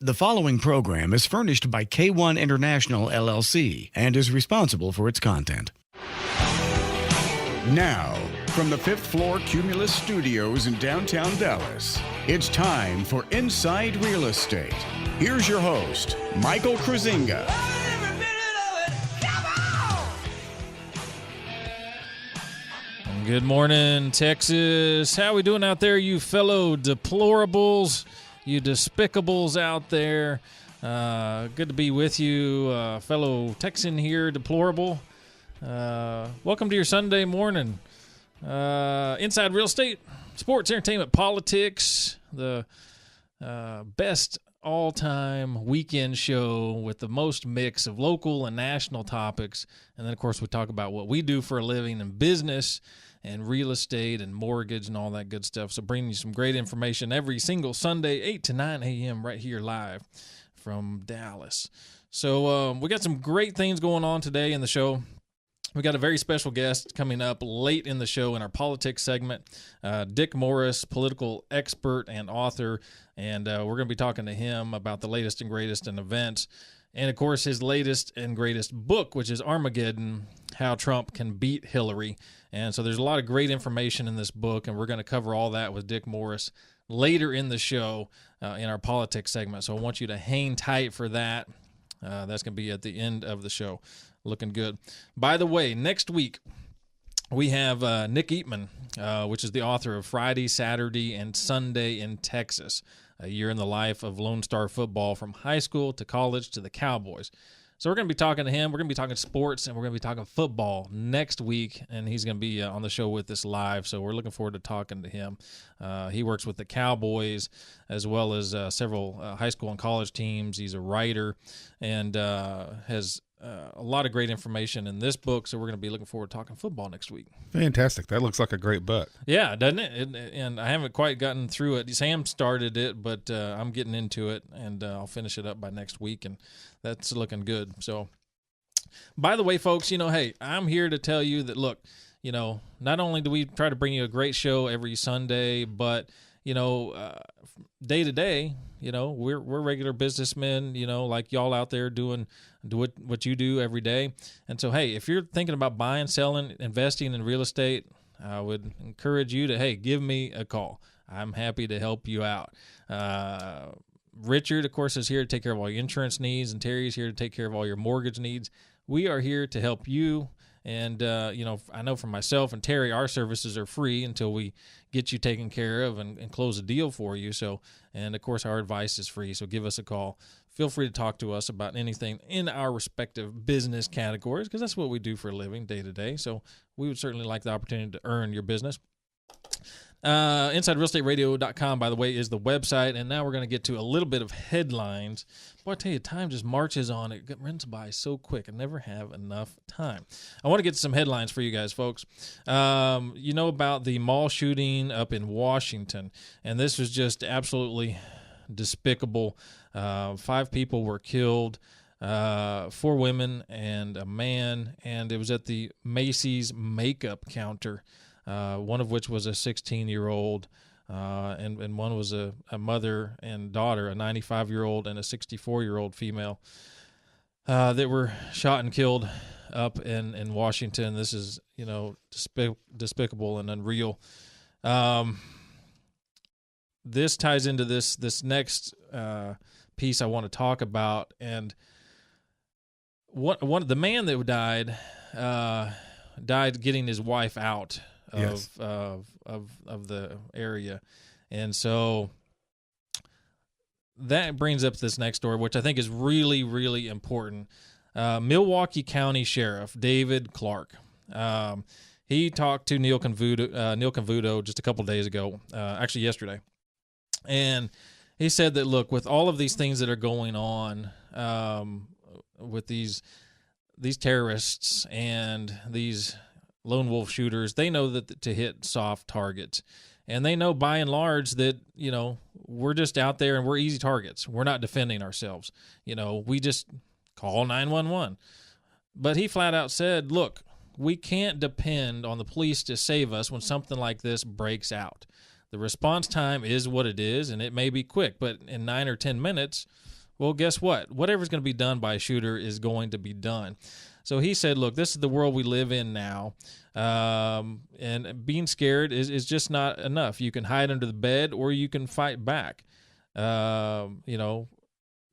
The following program is furnished by K1 International, LLC, and is responsible for its content. Now, from the 5th floor Cumulus Studios in downtown Dallas, it's time for Inside Real Estate. Here's your host, Michael Kruizinga. Good morning, Texas. How we doing out there, you fellow deplorables, you despicables out there? Good to be with you, fellow Texan here, deplorable. Welcome to your Sunday morning. Inside Real Estate, sports, entertainment, politics, the best all-time weekend show with the most mix of local and national topics. And then, of course, we talk about what we do for a living in business and real estate and mortgage and all that good stuff. So bringing you some great information every single Sunday, 8 to 9 a.m. right here live from Dallas. So we got some great things going on today in the show. We got a very special guest coming up late in the show in our politics segment, Dick Morris, political expert and author, and we're going to be talking to him about the latest and greatest in events, and of course his latest and greatest book, which is Armageddon, How Trump Can Beat Hillary. And so there's a lot of great information in this book, and we're going to cover all that with Dick Morris later in the show in our politics segment. So I want you to hang tight for that. That's going to be at the end of the show. Looking good. By the way, next week we have Nick Eatman, which is the author of Friday, Saturday, and Sunday in Texas, a year in the life of Lone Star football from high school to college to the Cowboys. So we're going to be talking to him. We're going to be talking sports, and we're going to be talking football next week, and he's going to be on the show with us live. So we're looking forward to talking to him. He works with the Cowboys as well as several high school and college teams. He's a writer and has a lot of great information in this book, so we're going to be looking forward to talking football next week. Fantastic. That looks like a great book. Yeah, doesn't it? And I haven't quite gotten through it. Sam started it, but I'm getting into it, and I'll finish it up by next week, and that's looking good. So, by the way, folks, hey, I'm here to tell you that, look, not only do we try to bring you a great show every Sunday, but day to day, we're regular businessmen, like y'all out there doing what you do every day. And so, hey, if you're thinking about buying, selling, investing in real estate, I would encourage you to, hey, give me a call. I'm happy to help you out. Richard, of course, is here to take care of all your insurance needs, and Terry's here to take care of all your mortgage needs. We are here to help you. And, I know for myself and Terry, our services are free until we get you taken care of and close a deal for you. So, and of course, our advice is free. So give us a call. Feel free to talk to us about anything in our respective business categories, because that's what we do for a living day to day. So we would certainly like the opportunity to earn your business. InsideRealEstateRadio.com, by the way, is the website. And now we're going to get to a little bit of headlines. Boy, I tell you, time just marches on. It runs by so quick. I never have enough time. I want to get some headlines for you guys, folks. You know about the mall shooting up in Washington, and this was just absolutely despicable. 5 people were killed, 4 women and a man, and it was at the Macy's makeup counter, one of which was a 16-year-old. And one was a mother and daughter, a 95-year-old and a 64-year-old female, that were shot and killed up in Washington. This is, despicable and unreal. This ties into this next piece I want to talk about. And the man that died getting his wife out of the area. And so that brings up this next story, which I think is really, really important. Milwaukee County Sheriff David Clark. He talked to Neil Convuto just a couple days ago, actually yesterday. And he said that, look, with all of these things that are going on with these terrorists and these lone wolf shooters, they know that to hit soft targets. And they know by and large that, we're just out there and we're easy targets. We're not defending ourselves. We just call 911. But he flat out said, look, we can't depend on the police to save us when something like this breaks out. The response time is what it is, and it may be quick, but in 9 or 10 minutes, well, guess what? Whatever's going to be done by a shooter is going to be done. So he said, look, this is the world we live in now, and being scared is just not enough. You can hide under the bed or you can fight back.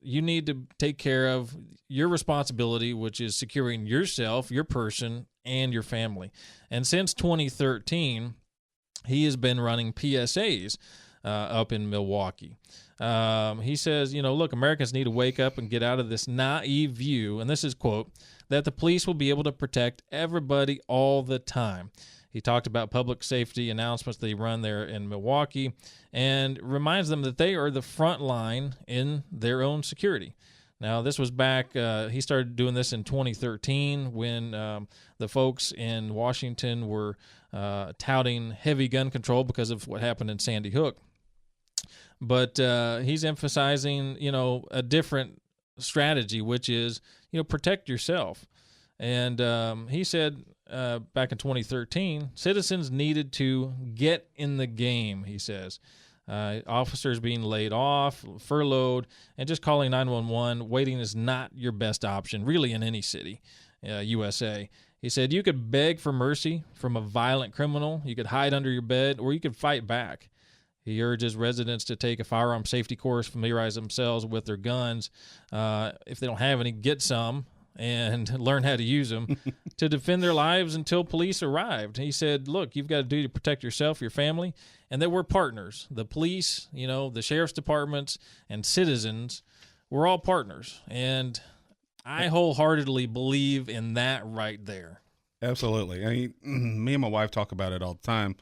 You need to take care of your responsibility, which is securing yourself, your person, and your family. And since 2013, he has been running PSAs up in Milwaukee. He says, look, Americans need to wake up and get out of this naive view, and this is, quote, that the police will be able to protect everybody all the time. He talked about public safety announcements they run there in Milwaukee and reminds them that they are the front line in their own security. Now, this was back, he started doing this in 2013 when the folks in Washington were touting heavy gun control because of what happened in Sandy Hook. But he's emphasizing, a different strategy, which is, protect yourself. And he said back in 2013, citizens needed to get in the game, he says. Officers being laid off, furloughed, and just calling 911, waiting is not your best option, really, in any city, USA. He said you could beg for mercy from a violent criminal, you could hide under your bed, or you could fight back. He urges residents to take a firearm safety course, familiarize themselves with their guns. If they don't have any, get some and learn how to use them to defend their lives until police arrived. He said, look, you've got a duty to protect yourself, your family, and that we're partners. The police, the sheriff's departments, and citizens, we're all partners. And I wholeheartedly believe in that right there. Absolutely. I mean, me and my wife talk about it all the time.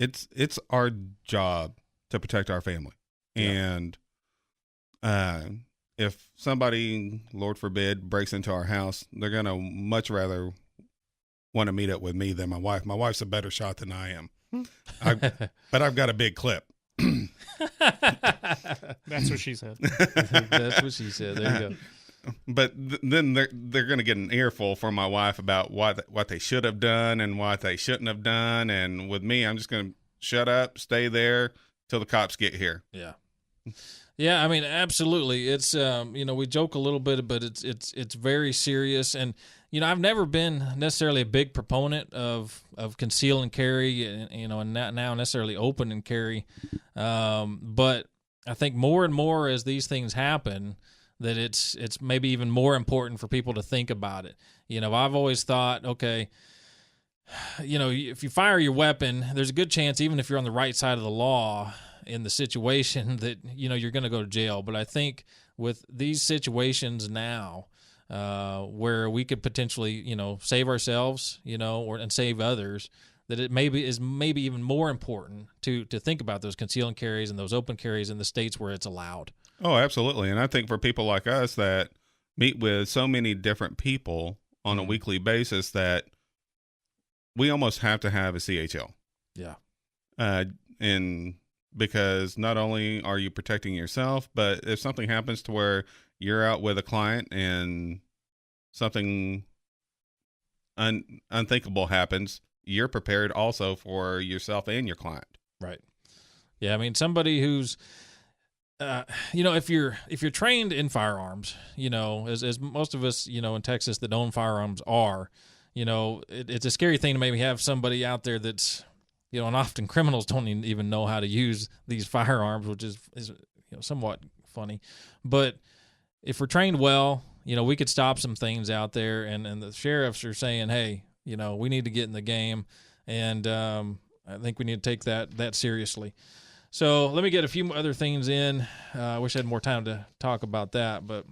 It's our job to protect our family. Yeah. And if somebody, Lord forbid, breaks into our house, they're going to much rather want to meet up with me than my wife. My wife's a better shot than I am. But I've got a big clip. That's what she said. That's what she said. There you go. But then they're going to get an earful from my wife about what they should have done and what they shouldn't have done. And with me, I'm just going to shut up, stay there till the cops get here. Yeah. Yeah, I mean, absolutely. It's we joke a little bit, but it's very serious. And I've never been necessarily a big proponent of conceal and carry, and not now necessarily open and carry. But I think more and more as these things happen, that it's maybe even more important for people to think about it. I've always thought, okay, if you fire your weapon, there's a good chance, even if you're on the right side of the law in the situation, that you're going to go to jail. But I think with these situations now, where we could potentially save ourselves, and save others, that it is maybe even more important to think about those conceal and carries and those open carries in the states where it's allowed. Oh, absolutely. And I think for people like us that meet with so many different people on a weekly basis, that we almost have to have a CHL. Yeah. And because not only are you protecting yourself, but if something happens to where you're out with a client and something unthinkable happens, you're prepared also for yourself and your client. Right. Yeah. I mean, somebody who's, if you're trained in firearms, as most of us, in Texas that own firearms are, it's a scary thing to maybe have somebody out there that's, and often criminals don't even know how to use these firearms, which is somewhat funny. But if we're trained well, we could stop some things out there, and the sheriffs are saying, hey, we need to get in the game, and I think we need to take that seriously. So let me get a few other things in. I wish I had more time to talk about that, but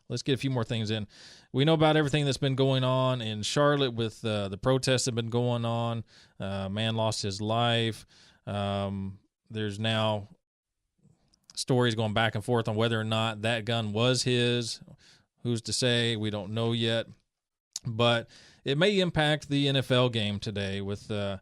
let's get a few more things in. We know about everything that's been going on in Charlotte with the protests that have been going on. Man lost his life. There's now stories going back and forth on whether or not that gun was his. Who's to say? We don't know yet. But it may impact the NFL game today with the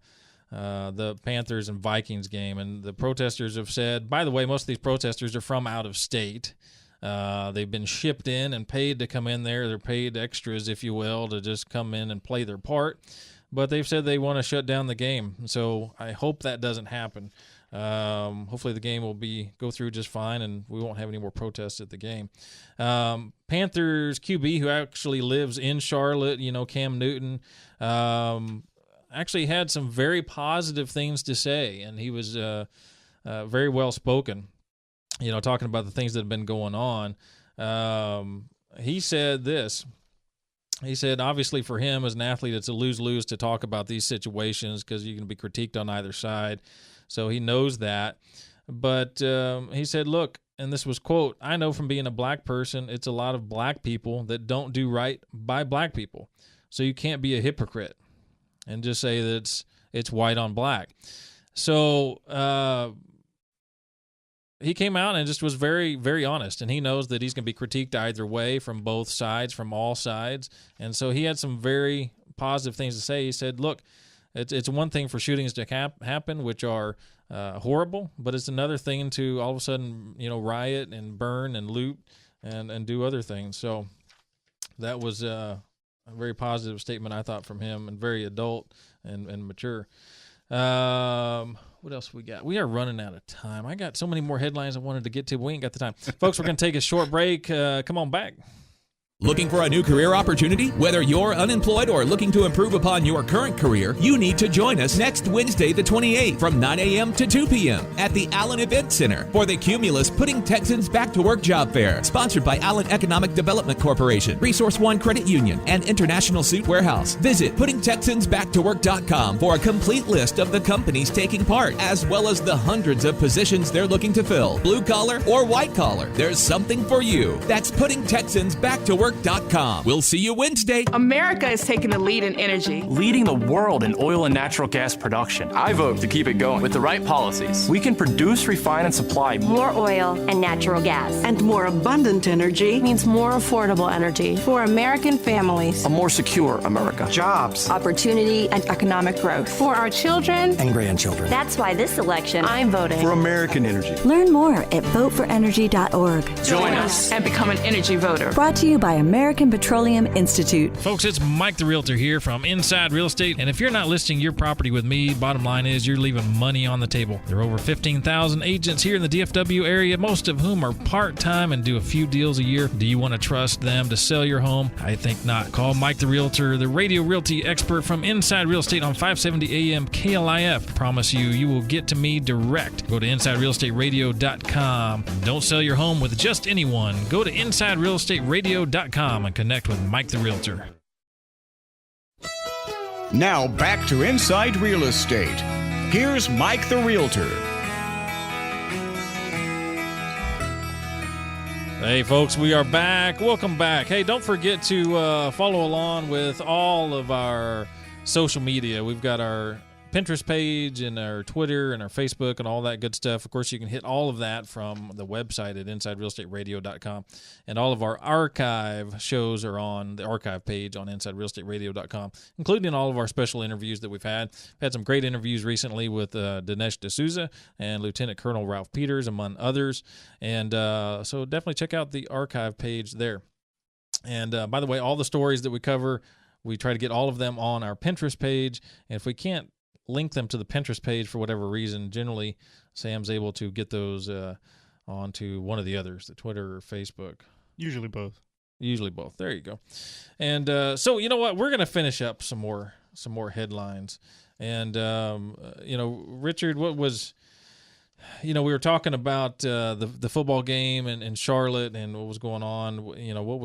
Panthers and Vikings game. And the protesters have said, by the way, most of these protesters are from out of state. They've been shipped in and paid to come in there. They're paid extras, if you will, to just come in and play their part. but they've said they want to shut down the game. So I hope that doesn't happen. Hopefully the game will go through just fine, and we won't have any more protests at the game. Panthers QB, who actually lives in Charlotte, Cam Newton, actually had some very positive things to say, and he was very well spoken, talking about the things that have been going on. He said this. He said, obviously for him as an athlete, it's a lose-lose to talk about these situations because you can be critiqued on either side. So he knows that. But he said, look, and this was, quote, I know from being a black person, it's a lot of black people that don't do right by black people. So you can't be a hypocrite and just say that it's white on black. So he came out and just was very, very honest, and he knows that he's going to be critiqued either way from both sides, from all sides. And so he had some very positive things to say. He said, look, it's one thing for shootings to happen, which are horrible, but it's another thing to all of a sudden, riot and burn and loot and do other things. So that was a very positive statement, I thought, from him, and very adult and mature. What else we got? We are running out of time. I got so many more headlines I wanted to get to, but we ain't got the time. Folks, we're going to take a short break. Come on back. Looking for a new career opportunity? Whether you're unemployed or looking to improve upon your current career, you need to join us next Wednesday, the 28th, from 9 a.m. to 2 p.m. at the Allen Event Center for the Cumulus Putting Texans Back to Work Job Fair, sponsored by Allen Economic Development Corporation, Resource One Credit Union, and International Suit Warehouse. Visit PuttingTexansBackToWork.com for a complete list of the companies taking part, as well as the hundreds of positions they're looking to fill. Blue collar or white collar, there's something for you. That's PuttingTexansBackToWork.com. We'll see you Wednesday. America is taking the lead in energy, leading the world in oil and natural gas production. I vote to keep it going. With the right policies, we can produce, refine, and supply more oil and natural gas. And more abundant energy means more affordable energy for American families. A more secure America. Jobs, opportunity, and economic growth for our children and grandchildren. That's why this election, I'm voting for American energy. Learn more at voteforenergy.org. Join us and become an energy voter. Brought to you by American Petroleum Institute. Folks, it's Mike the Realtor here from Inside Real Estate, and if you're not listing your property with me, bottom line is you're leaving money on the table. There are over 15,000 agents here in the DFW area, most of whom are part-time and do a few deals a year. Do you want to trust them to sell your home? I think not. Call Mike the Realtor, the radio realty expert from Inside Real Estate on 570 AM KLIF. Promise you will get to me direct. Go to InsideRealEstateRadio.com. Don't sell your home with just anyone. Go to InsideRealEstateRadio.com and connect with Mike the Realtor. Now back to Inside Real Estate. Here's Mike the Realtor. Hey folks, we are back. Welcome back. Hey, don't forget to follow along with all of our social media. We've got our Pinterest page and our Twitter and our Facebook and all that good stuff. Of course, you can hit all of that from the website at InsideRealEstateRadio.com. And all of our archive shows are on the archive page on InsideRealEstateRadio.com, including all of our special interviews that we've had. We've had some great interviews recently with Dinesh D'Souza and Lieutenant Colonel Ralph Peters, among others. And so definitely check out the archive page there. And by the way, all the stories that we cover, we try to get all of them on our Pinterest page. And if we can't link them to the Pinterest page for whatever reason, generally Sam's able to get those onto one of the others, the Twitter or Facebook. Usually both. There you go. And so you know what, we're going to finish up some more headlines. And Richard, what was, we were talking about the football game in Charlotte and what was going on. What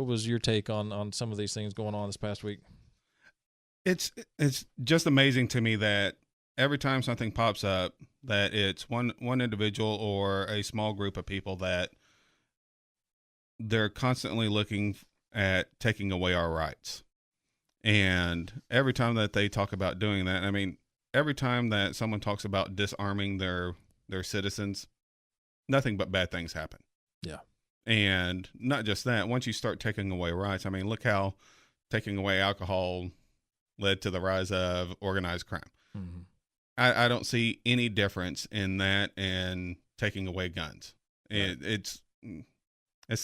was your take on some of these things going on this past week? It's just amazing to me that every time something pops up, that it's one individual or a small group of people that they're constantly looking at taking away our rights. And every time that they talk about doing that, I mean, every time that someone talks about disarming their citizens, nothing but bad things happen. Yeah. And not just that, once you start taking away rights, I mean, look how taking away alcohol led to the rise of organized crime. Mm-hmm. I don't see any difference in that and taking away guns. Right. It's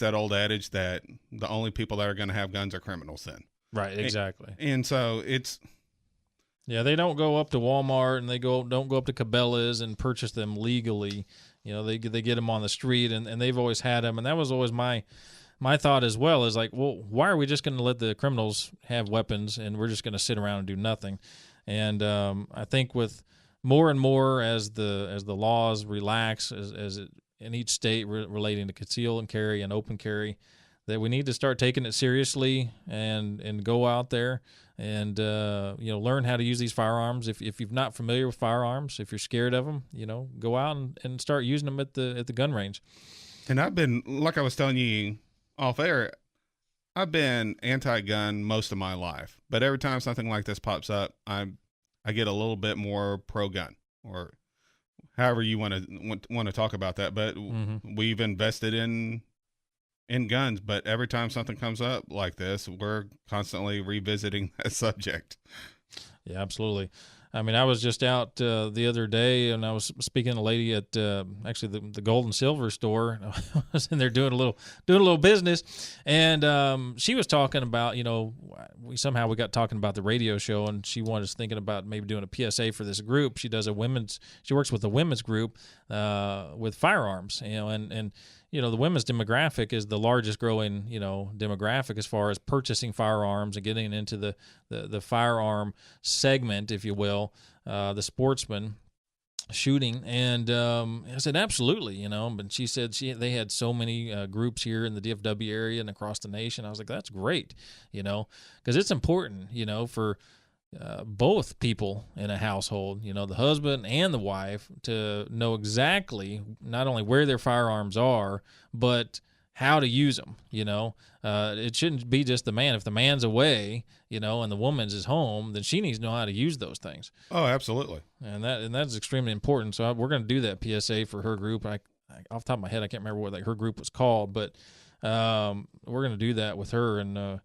that old adage that the only people that are going to have guns are criminals then. Right, exactly. And so it's Yeah, they don't go up to Walmart and don't go up to Cabela's and purchase them legally. You know, they get them on the street, and they've always had them. And that was always my thought as well, is like, well, why are we just going to let the criminals have weapons and we're just going to sit around and do nothing? And I think with more and more as the laws relax in each state relating to conceal and carry and open carry, that we need to start taking it seriously and go out there and learn how to use these firearms. If you're not familiar with firearms, if you're scared of them, go out and start using them at the gun range. And I've been, like I was telling you off air, I've been anti-gun most of my life, but every time something like this pops up, I get a little bit more pro-gun, or however you want to talk about that. But we've invested in guns, but every time something comes up like this, we're constantly revisiting that subject. Yeah, absolutely. I mean, I was just out the other day, and I was speaking to a lady at actually the Gold and Silver store. I was in there doing a little business, and she was talking about, we got talking about the radio show, and she was thinking about maybe doing a PSA for this group. She works with a women's group with firearms, and the women's demographic is the largest growing, demographic as far as purchasing firearms and getting into the firearm segment, if you will, the sportsman shooting. And I said, absolutely, but she said they had so many groups here in the DFW area and across the nation. I was like, that's great, because it's important, for both people in a household, the husband and the wife, to know exactly not only where their firearms are, but how to use them. It shouldn't be just the man. If the man's away, and the woman's is home, then she needs to know how to use those things. Oh, absolutely. And that's extremely important. So we're going to do that PSA for her group. I off the top of my head, I can't remember what her group was called, but we're going to do that with her, and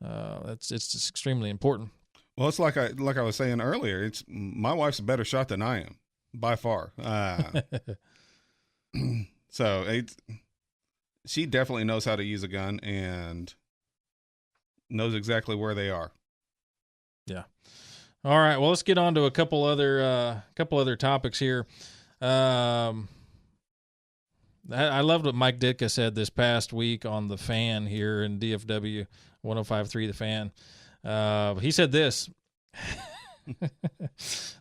it's extremely important. Well, it's like I was saying earlier. It's my wife's a better shot than I am, by far. So she definitely knows how to use a gun and knows exactly where they are. Yeah. All right. Well, let's get on to a couple other topics here. I loved what Mike Ditka said this past week on The Fan here in DFW 105.3 The Fan. He said this.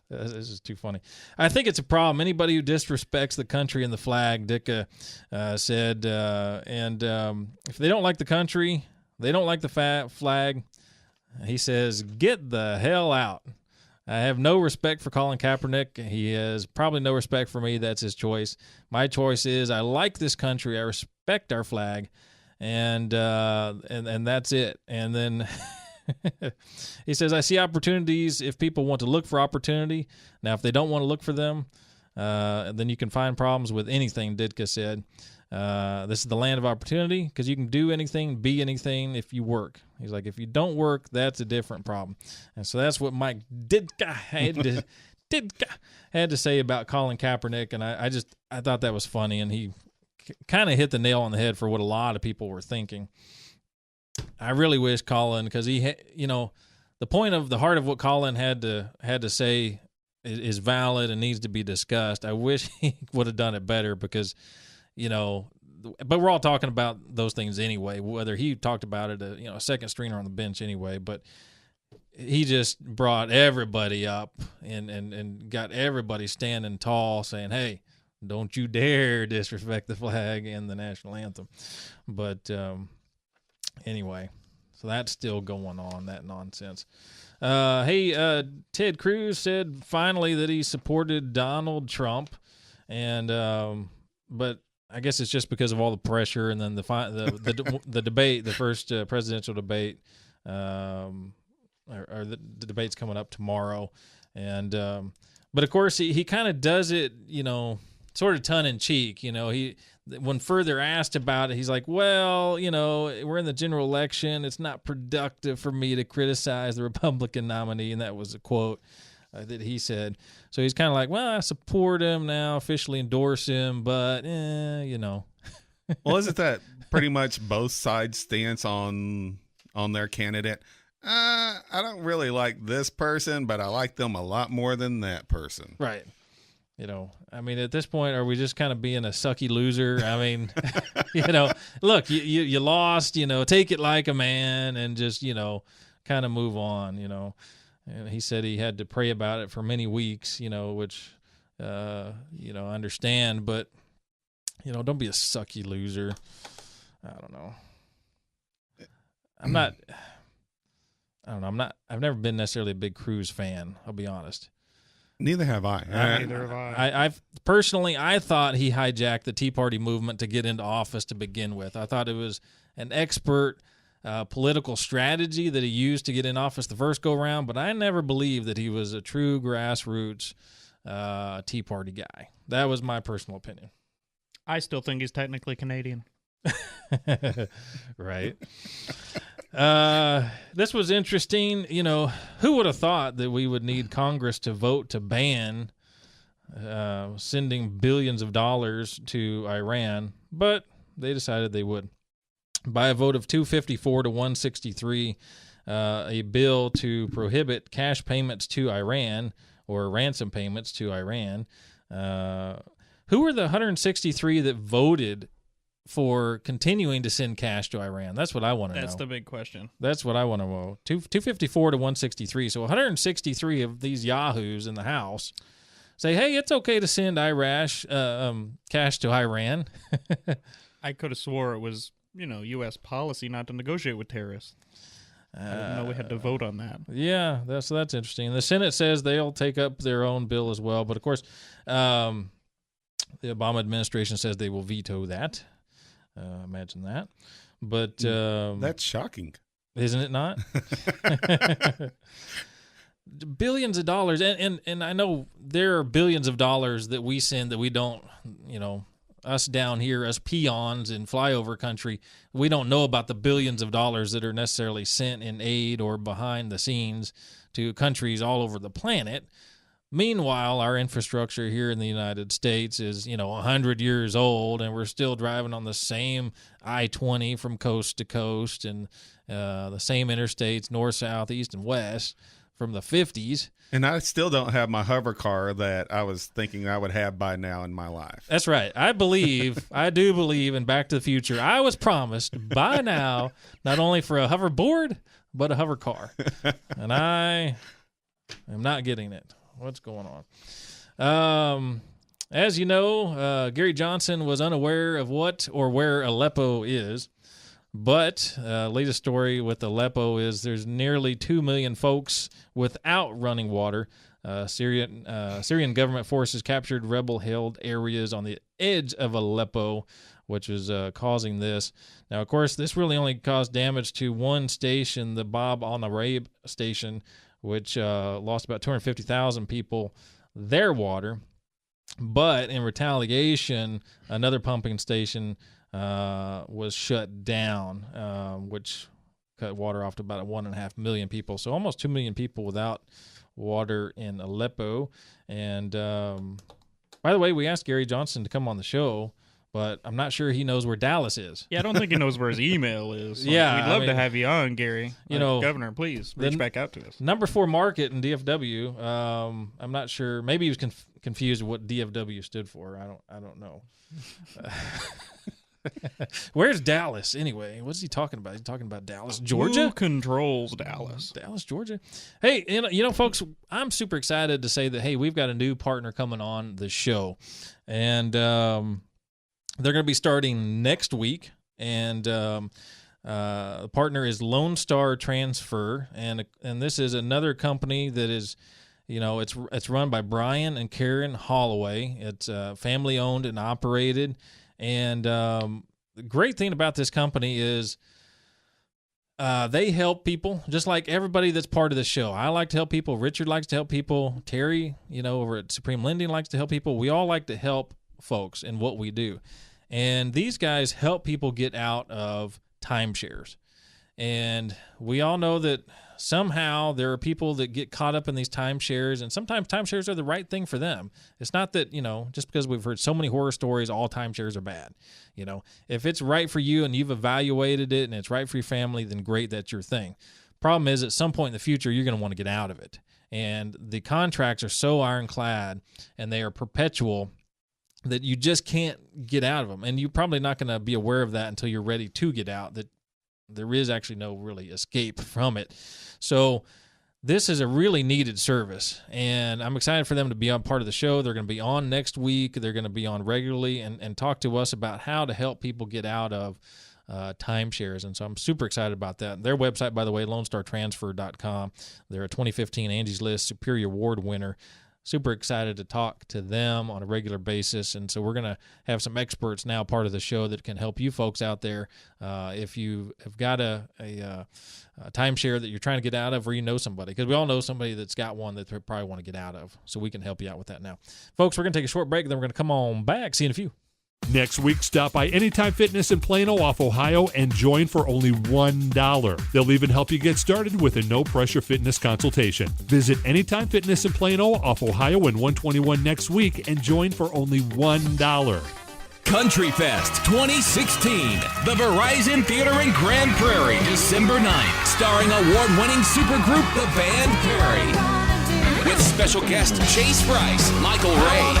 This is too funny. I think it's a problem. Anybody who disrespects the country and the flag, Ditka said, and if they don't like the country, they don't like the flag, he says, get the hell out. I have no respect for Colin Kaepernick. He has probably no respect for me. That's his choice. My choice is I like this country. I respect our flag, and that's it. And then he says, I see opportunities if people want to look for opportunity. Now, if they don't want to look for them, then you can find problems with anything, Ditka said. This is the land of opportunity because you can do anything, be anything if you work. He's like, if you don't work, that's a different problem. And so that's what Mike Ditka had to say about Colin Kaepernick. And I thought that was funny. And he kind of hit the nail on the head for what a lot of people were thinking. I really wish Colin, because the point of the heart of what Colin had to say is valid and needs to be discussed. I wish he would have done it better because, but we're all talking about those things anyway, whether he talked about it, a second stringer on the bench anyway, but he just brought everybody up and got everybody standing tall saying, hey, don't you dare disrespect the flag and the national anthem. But, anyway, so that's still going on, that nonsense. Ted Cruz said finally that he supported Donald Trump, and but I guess it's just because of all the pressure, and then the debate, the first presidential debate, or the debate's coming up tomorrow, and but of course he kind of does it, sort of tongue in cheek, when further asked about it, he's like, well, we're in the general election. It's not productive for me to criticize the Republican nominee. And that was a quote that he said. So he's kind of like, well, I support him now, officially endorse him, but, Well, isn't that pretty much both sides' stance on their candidate? I don't really like this person, but I like them a lot more than that person. Right. I mean, at this point, are we just kind of being a sucky loser? I mean, look, you lost, take it like a man and just, kind of move on, And he said he had to pray about it for many weeks, which, I understand, but, don't be a sucky loser. I don't know. I've never been necessarily a big Cruz fan. I'll be honest. Neither have I. Neither have I. I've personally, I thought he hijacked the Tea Party movement to get into office to begin with. I thought it was an expert political strategy that he used to get in office the first go round, but I never believed that he was a true grassroots Tea Party guy. That was my personal opinion. I still think he's technically Canadian. Right. This was interesting. Who would have thought that we would need Congress to vote to ban sending billions of dollars to Iran, but they decided they would. By a vote of 254 to 163, a bill to prohibit cash payments to Iran or ransom payments to Iran. Who were the 163 that voted for continuing to send cash to Iran? That's what I want to know. That's the big question. That's what I want to know. 254 to 163. So 163 of these yahoos in the House say, hey, it's okay to send cash to Iran. I could have swore it was, U.S. policy not to negotiate with terrorists. I didn't know we had to vote on that. Yeah, that's interesting. The Senate says they'll take up their own bill as well. But, of course, the Obama administration says they will veto that. Imagine that. But that's shocking. Isn't it not? Billions of dollars. And I know there are billions of dollars that we send that we don't, us down here, us peons in flyover country, we don't know about the billions of dollars that are necessarily sent in aid or behind the scenes to countries all over the planet. Meanwhile, our infrastructure here in the United States is, 100 years old, and we're still driving on the same I-20 from coast to coast and the same interstates, north, south, east, and west from the 50s. And I still don't have my hover car that I was thinking I would have by now in my life. That's right. I do believe in Back to the Future. I was promised by now not only for a hoverboard, but a hover car. And I am not getting it. What's going on? As you know, Gary Johnson was unaware of what or where Aleppo is. But latest story with Aleppo is there's nearly 2 million folks without running water. Syrian government forces captured rebel-held areas on the edge of Aleppo, which is causing this. Now, of course, this really only caused damage to one station, the Bab al-Narab station, which lost about 250,000 people their water. But in retaliation, another pumping station was shut down, which cut water off to about 1.5 million people. So almost 2 million people without water in Aleppo. And by the way, we asked Gary Johnson to come on the show, but I'm not sure he knows where Dallas is. Yeah, I don't think he knows where his email is. Yeah, we'd love to have you on, Gary. Governor, please reach back out to us. Number 4 market in DFW. I'm not sure. Maybe he was confused what DFW stood for. I don't know. Where's Dallas anyway? What's he talking about? He's talking about Dallas, Georgia. Who controls Dallas? Dallas, Georgia. Hey, folks, I'm super excited to say that, hey, we've got a new partner coming on the show. And they're going to be starting next week. And the partner is Lone Star Transfer. And this is another company that is, it's run by Brian and Karen Holloway. It's family owned and operated. And the great thing about this company is they help people, just like everybody that's part of the show. I like to help people. Richard likes to help people. Terry, over at Supreme Lending likes to help people. We all like to help folks in what we do. And these guys help people get out of timeshares. And we all know that somehow there are people that get caught up in these timeshares, and sometimes timeshares are the right thing for them. It's not that, just because we've heard so many horror stories, all timeshares are bad. If it's right for you and you've evaluated it and it's right for your family, then great, that's your thing. Problem is, at some point in the future, you're going to want to get out of it. And the contracts are so ironclad and they are perpetual that you just can't get out of them. And you're probably not going to be aware of that until you're ready to get out, that there is actually no really escape from it. So this is a really needed service, and I'm excited for them to be on part of the show. They're going to be on next week. They're going to be on regularly and talk to us about how to help people get out of timeshares. And so I'm super excited about that. Their website, by the way, LoneStarTransfer.com. They're a 2015 Angie's List Superior Award winner. Super excited to talk to them on a regular basis. And so we're going to have some experts now part of the show that can help you folks out there. If you have got a timeshare that you're trying to get out of, or you know somebody, because we all know somebody that's got one that they probably want to get out of. So we can help you out with that now. Folks, we're going to take a short break, then we're going to come on back. See you in a few. Next week, stop by Anytime Fitness in Plano off Ohio and join for only $1. They'll even help you get started with a no-pressure fitness consultation. Visit Anytime Fitness in Plano off Ohio and 121 next week and join for only $1. Country Fest 2016, the Verizon Theater in Grand Prairie, December 9th, starring award-winning supergroup The Band Perry, with special guest Chase Bryce, Michael Ray,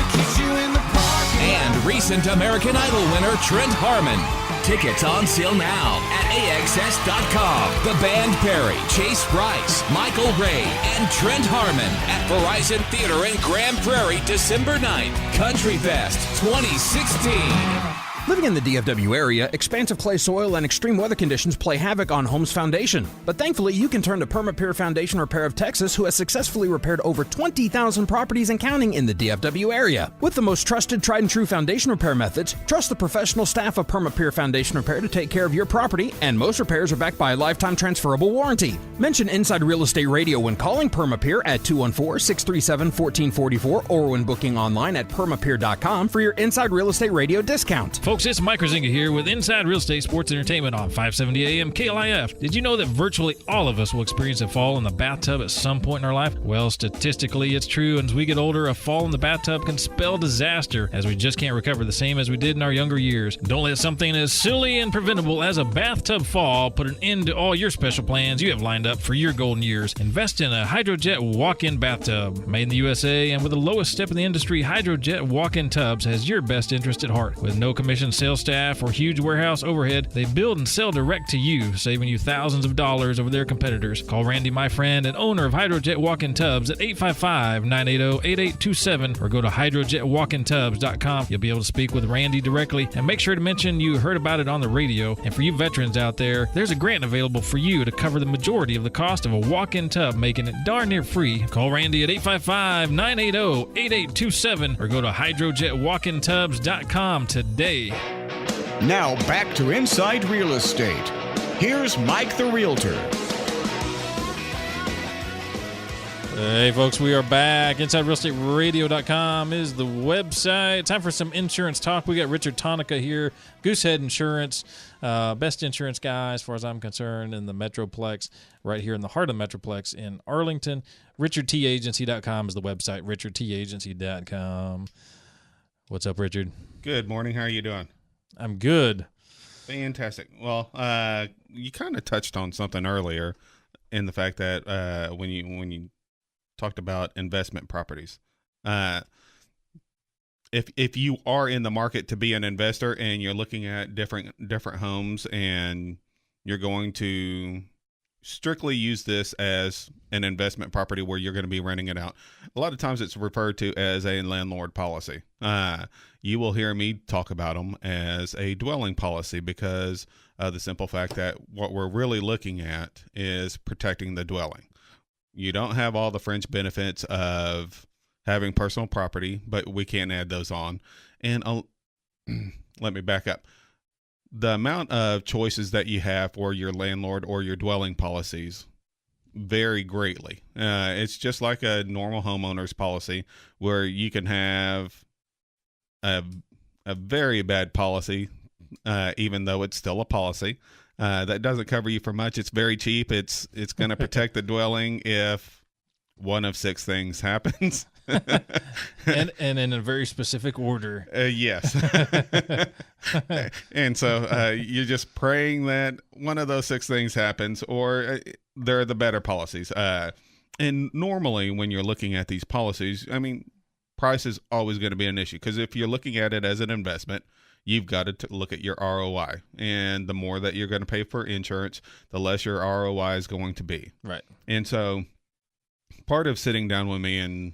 and recent American Idol winner Trent Harmon. Tickets on sale now at AXS.com. The Band Perry, Chase Bryce, Michael Ray, and Trent Harmon at Verizon Theater in Grand Prairie, December 9th. Country Fest 2016. Living in the DFW area, expansive clay soil and extreme weather conditions play havoc on homes' foundation. But thankfully, you can turn to Perma-Pure Foundation Repair of Texas, who has successfully repaired over 20,000 properties and counting in the DFW area. With the most trusted, tried and true foundation repair methods, trust the professional staff of Perma-Pure Foundation Repair to take care of your property, and most repairs are backed by a lifetime transferable warranty. Mention Inside Real Estate Radio when calling Perma-Pure at 214-637-1444 or when booking online at permapure.com for your Inside Real Estate Radio discount. Folks, it's Mike Kruizinga here with Inside Real Estate Sports Entertainment on 570 AM KLIF. Did you know that virtually all of us will experience a fall in the bathtub at some point in our life? Well, statistically, it's true, and as we get older, a fall in the bathtub can spell disaster, as we just can't recover the same as we did in our younger years. Don't let something as silly and preventable as a bathtub fall put an end to all your special plans you have lined up for your golden years. Invest in a Hydrojet walk-in bathtub. Made in the USA and with the lowest step in the industry, Hydrojet walk-in tubs has your best interest at heart. With no commission sales staff or huge warehouse overhead, they build and sell direct to you, saving you thousands of dollars over their competitors. Call Randy, my friend and owner of Hydrojet Walk-In Tubs at 855-980-8827 or go to hydrojetwalkintubs.com. You'll be able to speak with Randy directly, and make sure to mention you heard about it on the radio. And for you veterans out there, there's a grant available for you to cover the majority of the cost of a walk-in tub, making it darn near free. Call Randy at 855-980-8827 or go to hydrojetwalkintubs.com today. Now back to Inside Real Estate. Here's Mike the Realtor. Hey, folks, we are back. InsideRealEstateRadio.com is the website. Time for some insurance talk. We got Richard Tonica here, Goosehead Insurance, best insurance guy as far as I'm concerned in the Metroplex, right here in the heart of the Metroplex in Arlington. RichardTAgency.com is the website, RichardTAgency.com. What's up, Richard? Good morning. How are you doing? I'm good. Fantastic. Well, you kind of touched on something earlier in the fact that when you talked about investment properties, if you are in the market to be an investor and you're looking at different homes and you're going to strictly use this as an investment property where you're going to be renting it out, a lot of times it's referred to as a landlord policy. You will hear me talk about them as a dwelling policy because of the simple fact that what we're really looking at is protecting the dwelling. You don't have all the fringe benefits of having personal property, but we can't add those on. And let me back up. The amount of choices that you have for your landlord or your dwelling policies vary greatly. It's just like a normal homeowner's policy where you can have a very bad policy, even though it's still a policy. That doesn't cover you for much. It's very cheap. It's going to protect the dwelling if one of 6 things happens. and in a very specific order. Yes. And so you're just praying that one of those 6 things happens, or they're the better policies. And normally when you're looking at these policies, I mean, price is always going to be an issue, because if you're looking at it as an investment, you've got to look at your ROI. And the more that you're going to pay for insurance, the less your ROI is going to be. Right. And so part of sitting down with me and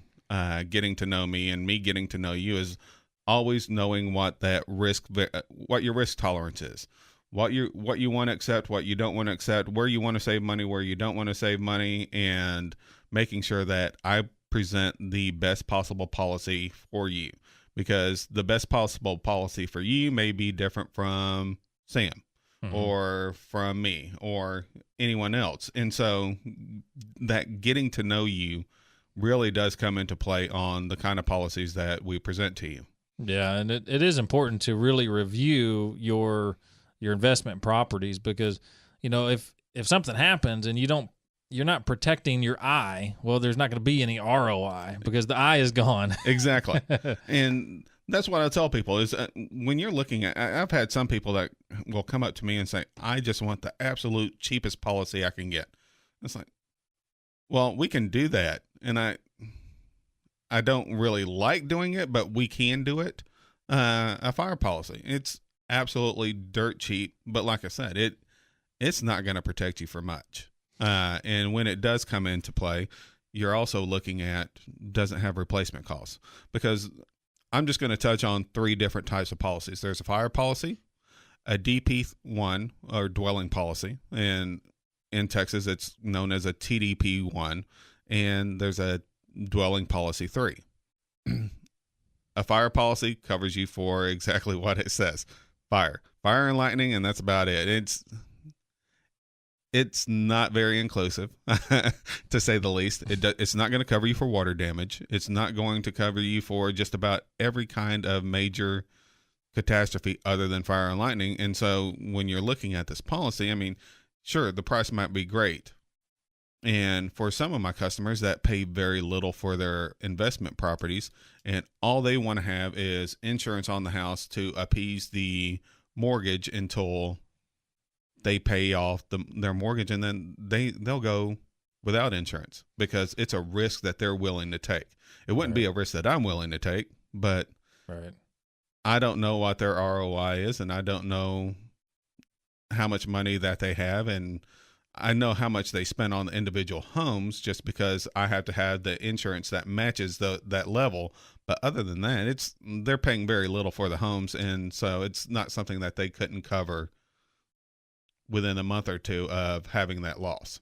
getting to know me and me getting to know you is always knowing what that what your risk tolerance is, what you want to accept, what you don't want to accept, where you want to save money, where you don't want to save money, and making sure that I present the best possible policy for you, because the best possible policy for you may be different from Sam or from me or anyone else. And so that getting to know you really does come into play on the kind of policies that we present to you. Yeah, and it is important to really review your investment properties, because, you know, if something happens and you're not protecting your eye, well, there's not going to be any ROI because the eye is gone. Exactly. And that's what I tell people is when you're looking at, I've had some people that will come up to me and say, I just want the absolute cheapest policy I can get. It's like, well, we can do that. And I don't really like doing it, but we can do it. A fire policy, it's absolutely dirt cheap, but like I said, it's not going to protect you for much. And when it does come into play, you're also looking at, doesn't have replacement costs, because I'm just going to touch on 3 different types of policies. There's a fire policy, a DP1 or dwelling policy, and in Texas it's known as a TDP1, and there's a dwelling policy 3. A fire policy covers you for exactly what it says: fire and lightning, and that's about it. It's not very inclusive, to say the least. It's not going to cover you for water damage. It's not going to cover you for just about every kind of major catastrophe other than fire and lightning. And so when you're looking at this policy, I mean, sure, the price might be great. And for some of my customers that pay very little for their investment properties, and all they want to have is insurance on the house to appease the mortgage until they pay off their mortgage, and then they'll go without insurance because it's a risk that they're willing to take. It wouldn't be a risk that I'm willing to take, but I don't know what their ROI is, and I don't know how much money that they have, and I know how much they spend on the individual homes just because I have to have the insurance that matches that level. But other than that, they're paying very little for the homes, and so it's not something that they couldn't cover within a month or 2 of having that loss.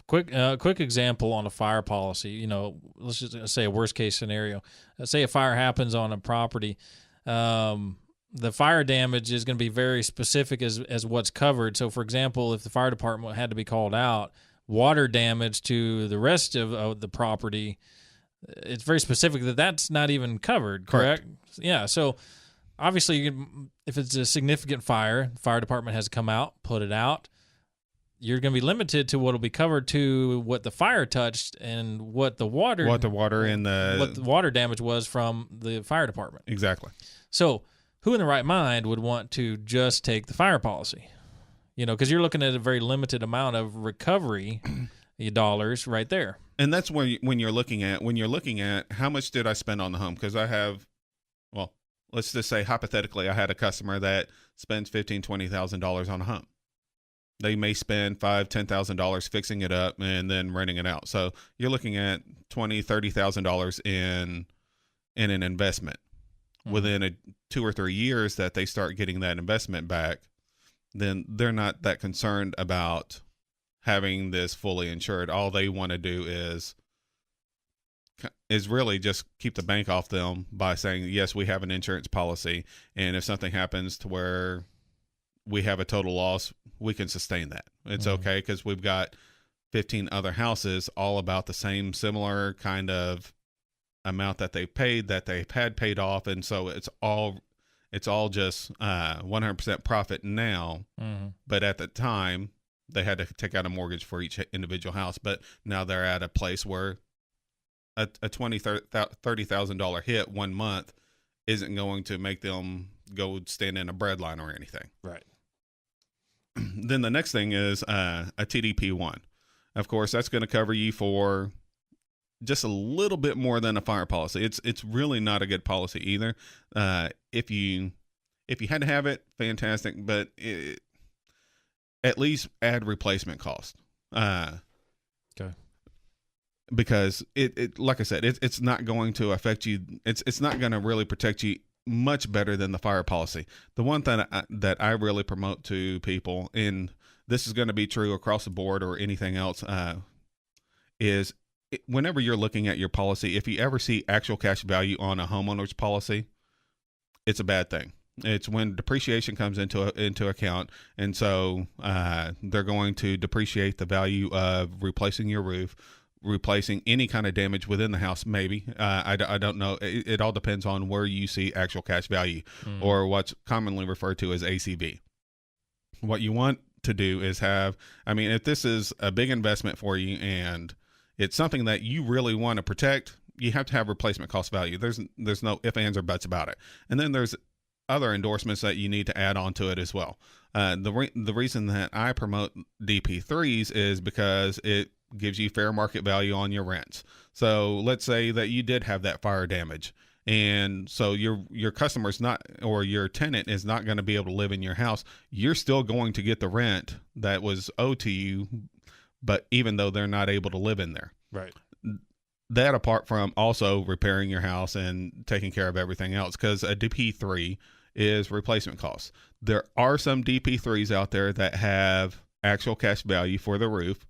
Quick example on a fire policy. You know, let's just say a worst case scenario. Say a fire happens on a property. The fire damage is going to be very specific as what's covered. So, for example, if the fire department had to be called out, water damage to the rest of the property, it's very specific that's not even covered. Correct? Yeah. So, obviously, if it's a significant fire, the fire department has to come out, put it out. You're going to be limited to what will be covered to what the fire touched and what the water damage was from the fire department. Exactly. So, who in the right mind would want to just take the fire policy? You know, because you're looking at a very limited amount of recovery dollars right there. And that's when you're looking at how much did I spend on the home? Because I have, well, let's just say hypothetically, I had a customer that spends $15,000, $20,000 on a home. They may spend $5,000, $10,000 fixing it up and then renting it out. So you're looking at $20,000, $30,000 in an investment. Within 2 or 3 years that they start getting that investment back, then they're not that concerned about having this fully insured. All they want to do is really just keep the bank off them by saying, yes, we have an insurance policy, and if something happens to where we have a total loss, we can sustain that. It's okay because we've got 15 other houses all about the same similar kind of amount that they paid, that they've had paid off, and so it's all just 100% profit now. But at the time they had to take out a mortgage for each individual house, but now they're at a place where a $20,000-$30,000 hit 1 month isn't going to make them go stand in a bread line or anything. Right. Then the next thing is a TDP1. Of course, that's going to cover you for just a little bit more than a fire policy. It's really not a good policy either. If you had to have it, fantastic, but at least add replacement cost. Okay. Because it like I said, it's not going to affect you. It's not going to really protect you much better than the fire policy. The one thing that I really promote to people, and this is going to be true across the board or anything else, is whenever you're looking at your policy, if you ever see actual cash value on a homeowner's policy, it's a bad thing. It's when depreciation comes into account, and so they're going to depreciate the value of replacing your roof, replacing any kind of damage within the house. Maybe I don't know. It all depends on where you see actual cash value, or what's commonly referred to as ACV. What you want to do is if this is a big investment for you and it's something that you really want to protect, you have to have replacement cost value. There's no ifs, ands, or buts about it. And then there's other endorsements that you need to add on to it as well. The reason that I promote DP3s is because it gives you fair market value on your rents. So let's say that you did have that fire damage, and so your customer's not, or your tenant is not going to be able to live in your house. You're still going to get the rent that was owed to you, but even though they're not able to live in there. Right. That apart from also repairing your house and taking care of everything else, because a DP3 is replacement costs. There are some DP3s out there that have actual cash value for the roof,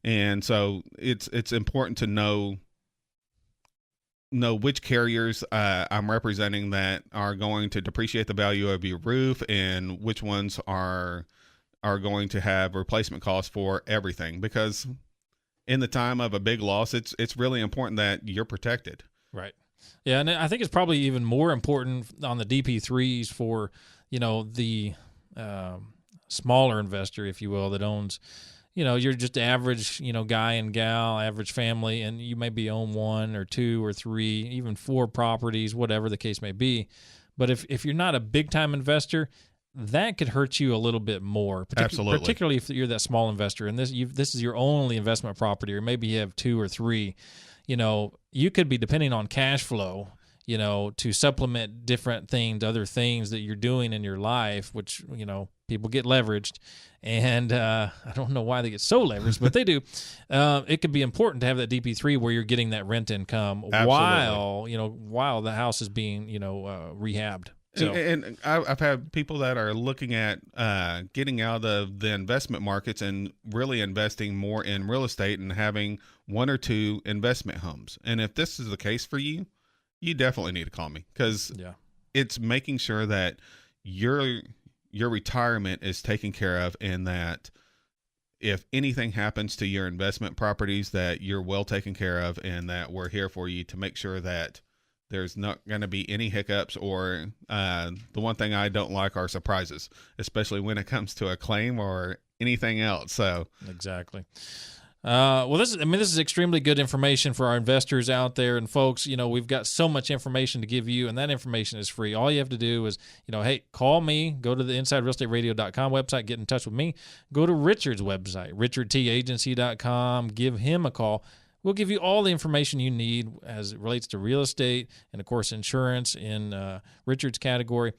and so it's important to know which carriers I'm representing that are going to depreciate the value of your roof, and which ones are going to have replacement costs for everything, because in the time of a big loss, it's really important that you're protected. Right. Yeah, and I think it's probably even more important on the DP3s for, the smaller investor, if you will, that owns, you're just average, guy and gal, average family, and you maybe own 1 or 2 or 3, even 4 properties, whatever the case may be. But if you're not a big-time investor, that could hurt you a little bit more. Absolutely. Particularly if you're that small investor, and this is your only investment property, or maybe you have 2 or 3. You could be depending on cash flow, to supplement different things, other things that you're doing in your life, which, people get leveraged. And I don't know why they get so leveraged, but they do. It could be important to have that DP3 where you're getting that rent income while the house is being, rehabbed. So. And I've had people that are looking at getting out of the investment markets and really investing more in real estate and having 1 or 2 investment homes. And if this is the case for you, you definitely need to call me, because it's making sure that your retirement is taken care of, and that if anything happens to your investment properties, that you're well taken care of, and that we're here for you to make sure that there's not going to be any hiccups, or the one thing I don't like are surprises, especially when it comes to a claim or anything else. So exactly. This is extremely good information for our investors out there. And folks, we've got so much information to give you, and that information is free. All you have to do is, hey, call me, go to the InsideRealEstateRadio.com website, get in touch with me, go to Richard's website, richardtagency.com, give him a call. We'll give you all the information you need as it relates to real estate and, of course, insurance in Richard's category.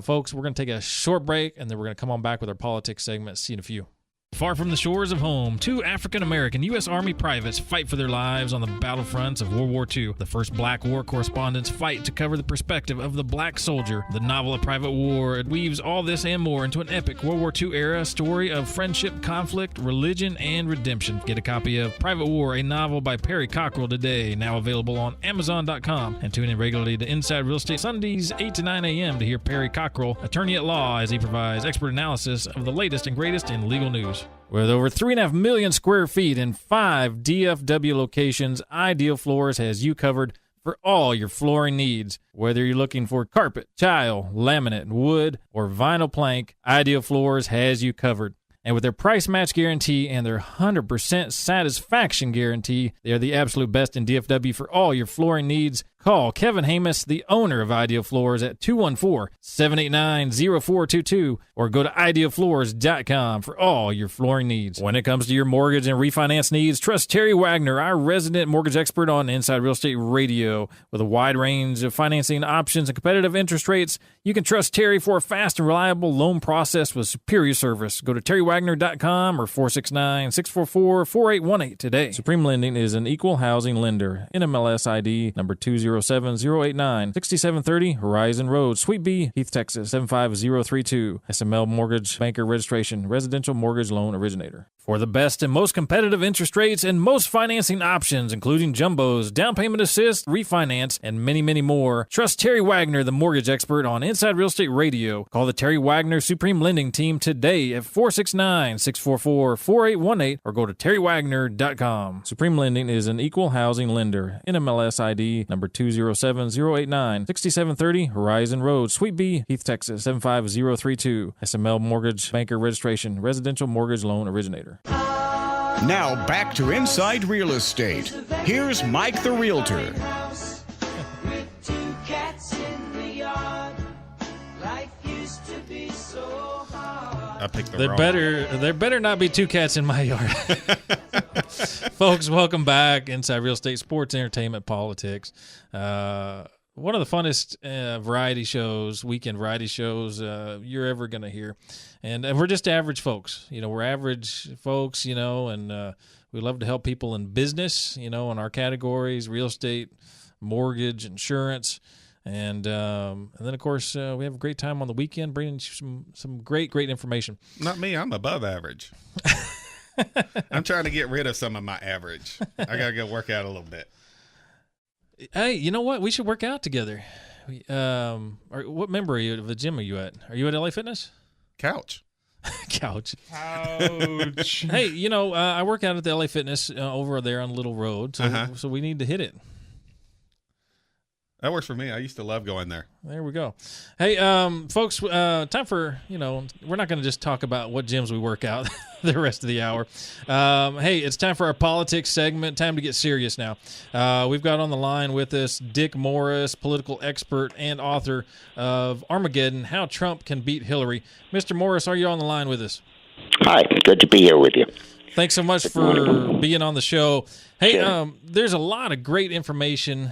Folks, we're going to take a short break, and then we're going to come on back with our politics segment. See you in a few. Far from the shores of home, 2 African-American U.S. Army privates fight for their lives on the battlefronts of World War II. The first Black war correspondents fight to cover the perspective of the black soldier. The novel A Private War weaves all this and more into an epic World War II era story of friendship, conflict, religion, and redemption. Get a copy of Private War, a novel by Perry Cockrell today, now available on Amazon.com. And tune in regularly to Inside Real Estate Sundays, 8 to 9 a.m. to hear Perry Cockrell, attorney at law, as he provides expert analysis of the latest and greatest in legal news. With over 3.5 million square feet and 5 DFW locations, Ideal Floors has you covered for all your flooring needs. Whether you're looking for carpet, tile, laminate, wood, or vinyl plank, Ideal Floors has you covered. And with their price match guarantee and their 100% satisfaction guarantee, they are the absolute best in DFW for all your flooring needs. Call Kevin Hamus, the owner of Ideal Floors, at 214-789-0422 or go to idealfloors.com for all your flooring needs. When it comes to your mortgage and refinance needs, trust Terry Wagner, our resident mortgage expert on Inside Real Estate Radio. With a wide range of financing options and competitive interest rates, you can trust Terry for a fast and reliable loan process with superior service. Go to terrywagner.com or 469-644-4818 today. Supreme Lending is an equal housing lender. NMLS ID number 207-089, 6730 Horizon Road, Suite B, Heath, Texas, 75032. SML Mortgage Banker Registration, Residential Mortgage Loan Originator. For the best and most competitive interest rates and most financing options, including jumbos, down payment assist, refinance, and many, many more, trust Terry Wagner, the mortgage expert on Inside Real Estate Radio. Call the Terry Wagner Supreme Lending Team today at 469-644-4818 or go to terrywagner.com. Supreme Lending is an equal housing lender. NMLS ID number 207-089, 6730 Horizon Road, Suite B, Heath, Texas, 75032. SML Mortgage Banker Registration, Residential Mortgage Loan Originator. Now back to Inside Real Estate. Here's Mike the Realtor. I picked the wrong There better not be two cats in my yard. Folks, welcome back. Inside Real Estate, sports, entertainment, politics. One of the funnest variety shows, weekend variety shows you're ever going to hear. And we're just average folks. We're average folks, and we love to help people in business, in our categories, real estate, mortgage, insurance. And then, of course, we have a great time on the weekend bringing you some great information. Not me. I'm above average. I'm trying to get rid of some of my average. I got to go work out a little bit. Hey, you know what? We should work out together. What member of the gym are you at? Are you at LA Fitness? Couch. Ouch. Hey, I work out at the LA Fitness over there on Little Road, so we need to hit it. That works for me. I used to love going there. There we go. Hey, folks, time for, we're not going to just talk about what gyms we work out the rest of the hour. Hey, it's time for our politics segment. Time to get serious now. We've got on the line with us Dick Morris, political expert and author of Armageddon, How Trump Can Beat Hillary. Mr. Morris, are you on the line with us? Hi, good to be here with you. Thanks so much for being on the show. Hey, there's a lot of great information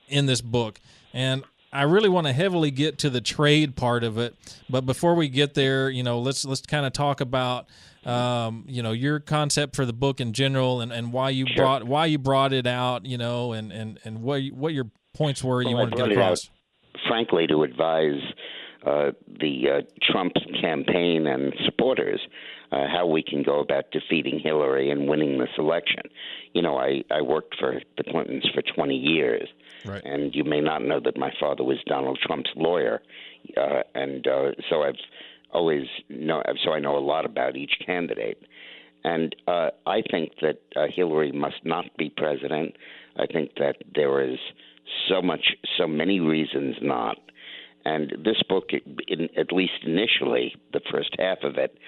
in this book, and I really want to heavily get to the trade part of it. But before we get there, let's kind of talk about your concept for the book in general, and why you brought it out, and what your points were you wanted to get across. Frankly, to advise the Trump campaign and supporters how we can go about defeating Hillary and winning this election. I worked for the Clintons for 20 years. Right. And you may not know that my father was Donald Trump's lawyer, so I've always so I know a lot about each candidate. And I think that Hillary must not be president. I think that there is so many reasons not. And this book, at least initially, the first half of it,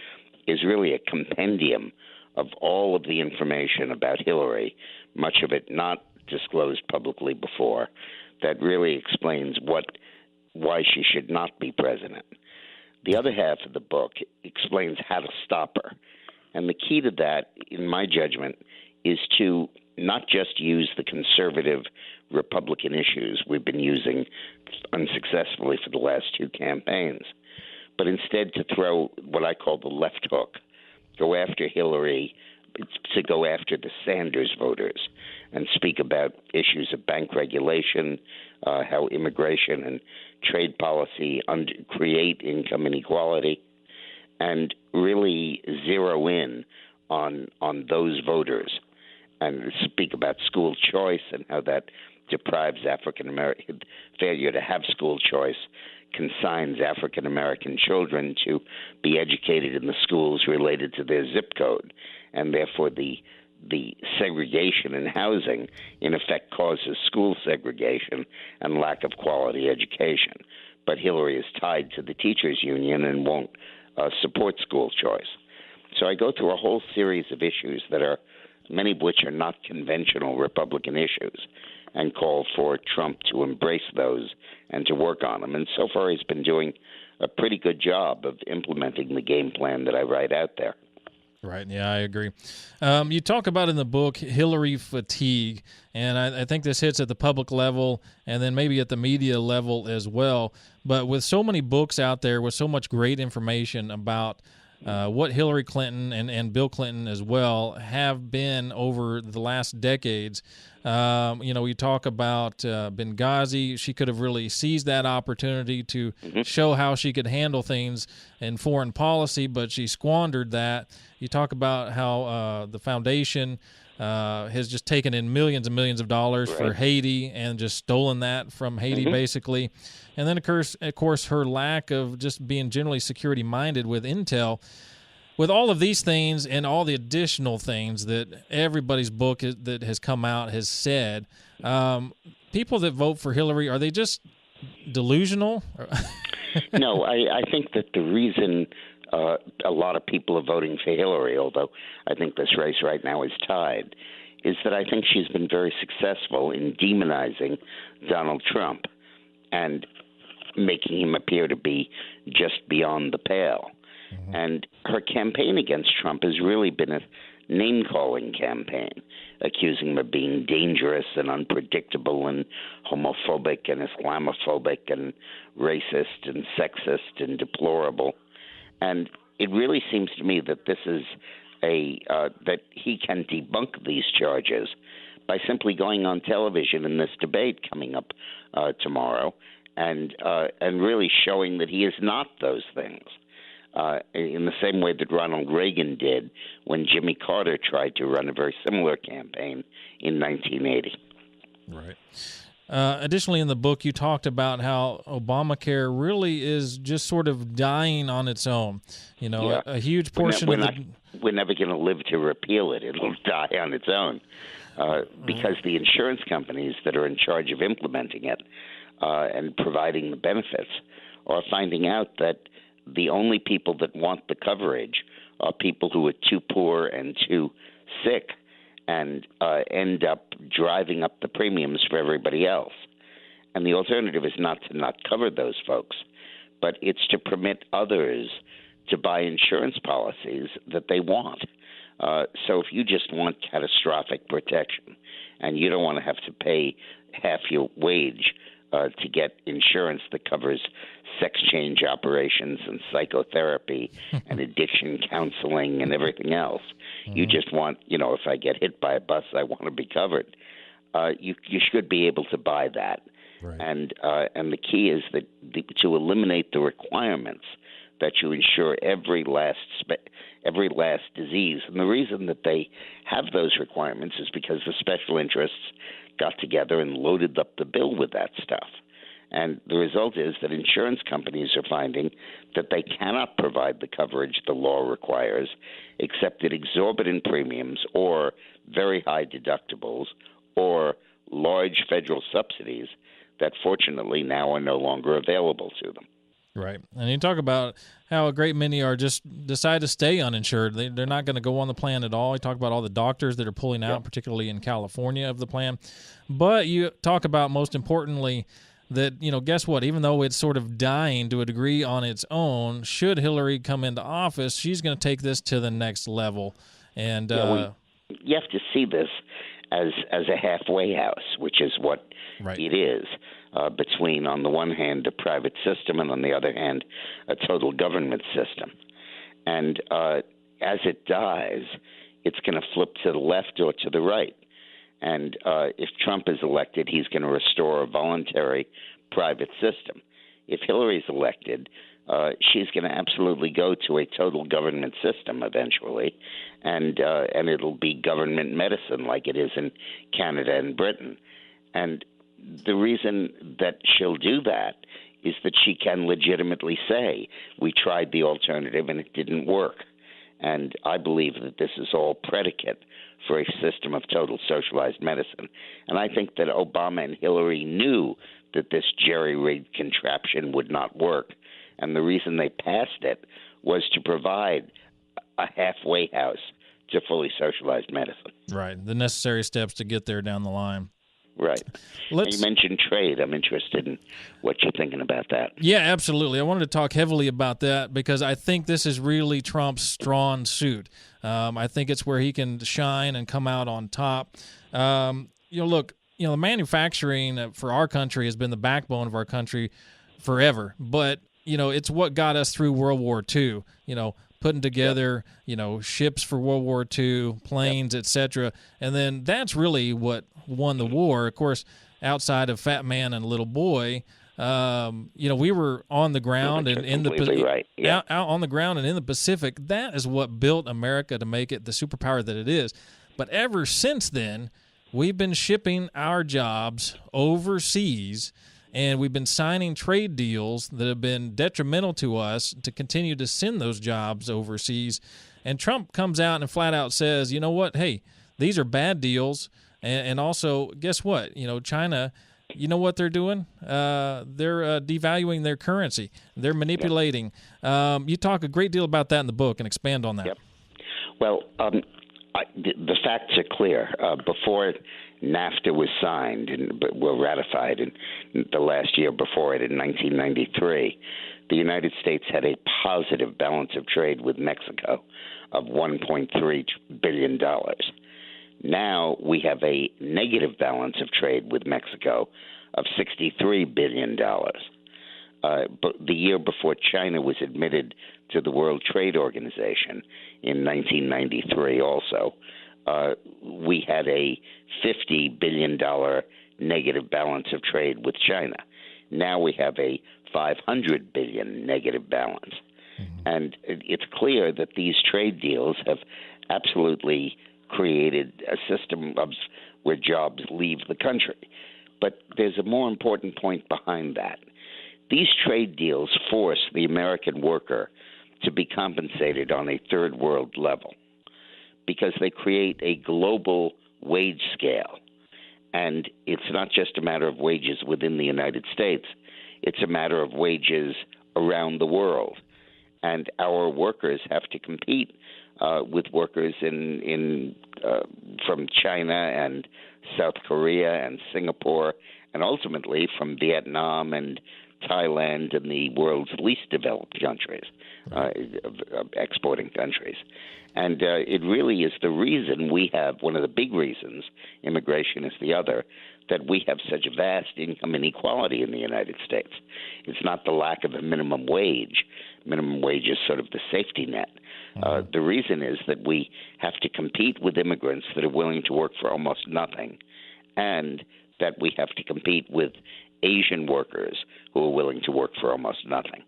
is really a compendium of all of the information about Hillary, much of it not disclosed publicly before, that really explains why she should not be president. The other half of the book explains how to stop her. And the key to that, in my judgment, is to not just use the conservative Republican issues we've been using unsuccessfully for the last two campaigns, but instead to throw what I call the left hook, go after Hillary, to go after the Sanders voters and speak about issues of bank regulation, how immigration and trade policy create income inequality, and really zero in on those voters and speak about school choice and how that deprives African American, failure to have school choice consigns African American children to be educated in the schools related to their zip code, and therefore the segregation in housing in effect causes school segregation and lack of quality education. But Hillary is tied to the teachers union and won't support school choice. So I go through a whole series of issues that are, many of which are not conventional Republican issues, and call for Trump to embrace those and to work on them. And so far he's been doing a pretty good job of implementing the game plan that I write out there. Right. Yeah, I agree. You talk about in the book Hillary fatigue, and I think this hits at the public level and then maybe at the media level as well. But with so many books out there, with so much great information about what Hillary Clinton and Bill Clinton as well have been over the last decades. You talk about Benghazi. She could have really seized that opportunity to show how she could handle things in foreign policy, but she squandered that. You talk about how the foundation has just taken in millions and millions of dollars for Haiti and just stolen that from Haiti, basically. And then, of course, her lack of just being generally security-minded with intel. With all of these things and all the additional things that everybody's book that has come out has said, people that vote for Hillary, are they just delusional? No, I think that the reason a lot of people are voting for Hillary, although I think this race right now is tied, is that I think she's been very successful in demonizing Donald Trump and making him appear to be just beyond the pale. And her campaign against Trump has really been a name-calling campaign, accusing him of being dangerous and unpredictable and homophobic and Islamophobic and racist and sexist and deplorable. And it really seems to me that this is that he can debunk these charges by simply going on television in this debate coming up tomorrow and really showing that he is not those things. In the same way that Ronald Reagan did when Jimmy Carter tried to run a very similar campaign in 1980. Right. Additionally, in the book, you talked about how Obamacare really is just sort of dying on its own. A huge portion we're never going to live to repeal it. It'll die on its own because the insurance companies that are in charge of implementing it and providing the benefits are finding out that the only people that want the coverage are people who are too poor and too sick and end up driving up the premiums for everybody else. And the alternative is not to not cover those folks, but it's to permit others to buy insurance policies that they want. So if you just want catastrophic protection and you don't want to have to pay half your wage to get insurance that covers sex change operations and psychotherapy and addiction counseling and everything else. You just want, if I get hit by a bus, I want to be covered. You should be able to buy that. Right. And the key is that to eliminate the requirements that you insure every last disease. And the reason that they have those requirements is because the special interests got together and loaded up the bill with that stuff. And the result is that insurance companies are finding that they cannot provide the coverage the law requires, except at exorbitant premiums or very high deductibles or large federal subsidies that fortunately now are no longer available to them. Right. And you talk about how a great many are just decide to stay uninsured. They're not going to go on the plan at all. You talk about all the doctors that are pulling out, particularly in California, of the plan. But you talk about, most importantly, that, guess what? Even though it's sort of dying to a degree on its own, should Hillary come into office, she's going to take this to the next level. And you have to see this as a halfway house, which is what it is. Between, on the one hand, a private system and on the other hand, a total government system. And as it dies, it's going to flip to the left or to the right. And if Trump is elected, he's going to restore a voluntary private system. If Hillary's elected, she's going to absolutely go to a total government system eventually, and it'll be government medicine like it is in Canada and Britain. And the reason that she'll do that is that she can legitimately say, we tried the alternative and it didn't work. And I believe that this is all predicate for a system of total socialized medicine. And I think that Obama and Hillary knew that this jerry-rigged contraption would not work. And the reason they passed it was to provide a halfway house to fully socialized medicine. Right. The necessary steps to get there down the line. Right. You mentioned trade. I'm interested in what you're thinking about that. Yeah, absolutely. I wanted to talk heavily about that because I think this is really Trump's strong suit. I think it's where he can shine and come out on top. Look, the manufacturing for our country has been the backbone of our country forever. But, it's what got us through World War II, putting together, ships for World War II, planes, etc. And then that's really what won the war. Of course, outside of Fat Man and Little Boy, we were on the ground and in the out on the ground and in the Pacific. That is what built America to make it the superpower that it is. But ever since then, we've been shipping our jobs overseas. And we've been signing trade deals that have been detrimental to us to continue to send those jobs overseas. And Trump comes out and flat out says, you know what, hey, these are bad deals. And also, guess what? China, you know what they're doing? They're devaluing their currency. They're manipulating. You talk a great deal about that in the book and expand on that. Yep. Well, the facts are clear. Before NAFTA was signed and ratified in the last year before it in 1993, the United States had a positive balance of trade with Mexico of $1.3 billion. Now we have a negative balance of trade with Mexico of $63 billion. But the year before China was admitted to the World Trade Organization in 1993 also, we had a $50 billion negative balance of trade with China. Now we have a $500 billion negative balance. Mm-hmm. And it's clear that these trade deals have absolutely created a system of where jobs leave the country. But there's a more important point behind that. These trade deals force the American worker to be compensated on a third world level, because they create a global wage scale. And it's not just a matter of wages within the United States. It's a matter of wages around the world. And our workers have to compete with workers from China and South Korea and Singapore, and ultimately from Vietnam and Thailand and the world's least developed countries, exporting countries. And it really is the reason we have, one of the big reasons, immigration is the other, that we have such vast income inequality in the United States. It's not the lack of a minimum wage. Minimum wage is sort of the safety net. The reason is that we have to compete with immigrants that are willing to work for almost nothing, and that we have to compete with Asian workers who are willing to work for almost nothing.